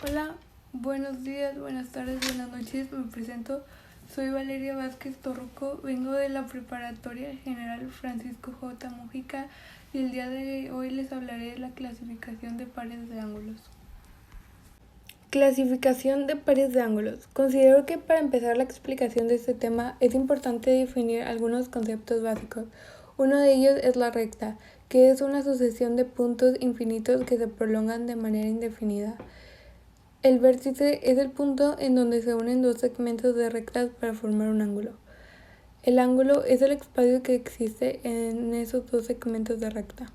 Hola, buenos días, buenas tardes, buenas noches. Me presento, soy Valeria Vázquez Torruco, vengo de la Preparatoria General Francisco J. Mujica y el día de hoy les hablaré de la clasificación de pares de ángulos. Clasificación de pares de ángulos. Considero que para empezar la explicación de este tema es importante definir algunos conceptos básicos. Uno de ellos es la recta, que es una sucesión de puntos infinitos que se prolongan de manera indefinida. El vértice es el punto en donde se unen dos segmentos de rectas para formar un ángulo. El ángulo es el espacio que existe en esos dos segmentos de recta.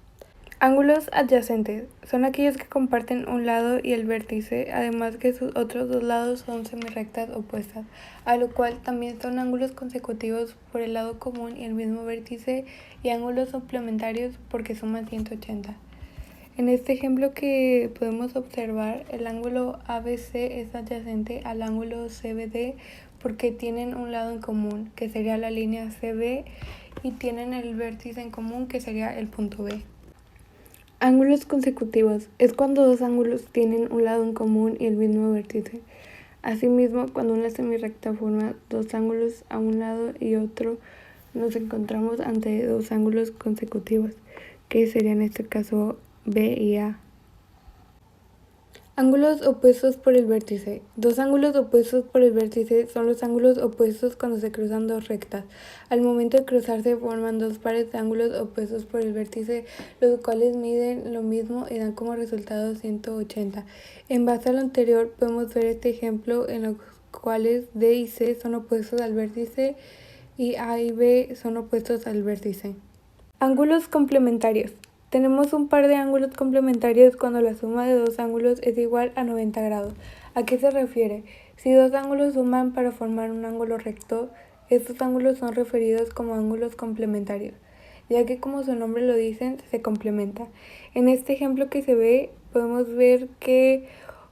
Ángulos adyacentes son aquellos que comparten un lado y el vértice, además que sus otros dos lados son semirrectas opuestas, a lo cual también son ángulos consecutivos por el lado común y el mismo vértice, y ángulos suplementarios porque suman 180. En este ejemplo que podemos observar, el ángulo ABC es adyacente al ángulo CBD porque tienen un lado en común, que sería la línea CB, y tienen el vértice en común, que sería el punto B. Ángulos consecutivos es cuando dos ángulos tienen un lado en común y el mismo vértice. Asimismo, cuando una semirrecta forma dos ángulos a un lado y otro, nos encontramos ante dos ángulos consecutivos, que serían en este caso B y A. Ángulos opuestos por el vértice. Dos ángulos opuestos por el vértice son los ángulos opuestos cuando se cruzan dos rectas. Al momento de cruzarse forman dos pares de ángulos opuestos por el vértice, los cuales miden lo mismo y dan como resultado 180. En base a lo anterior podemos ver este ejemplo en los cuales D y C son opuestos al vértice y A y B son opuestos al vértice. Ángulos complementarios. Tenemos un par de ángulos complementarios cuando la suma de dos ángulos es igual a 90 grados. ¿A qué se refiere? Si dos ángulos suman para formar un ángulo recto, estos ángulos son referidos como ángulos complementarios, ya que como su nombre lo dice, se complementa. En este ejemplo que se ve, podemos ver que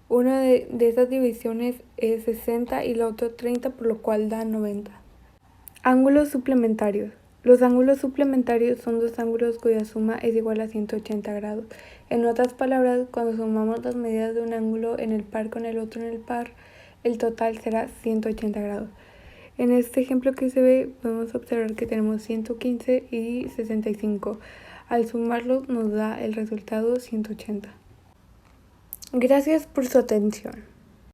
una de esas divisiones es 60 y la otra 30, por lo cual da 90. Ángulos suplementarios. Los ángulos suplementarios son dos ángulos cuya suma es igual a 180 grados. En otras palabras, cuando sumamos las medidas de un ángulo en el par con el otro en el par, el total será 180 grados. En este ejemplo que se ve, podemos observar que tenemos 115 y 65. Al sumarlos nos da el resultado 180. Gracias por su atención.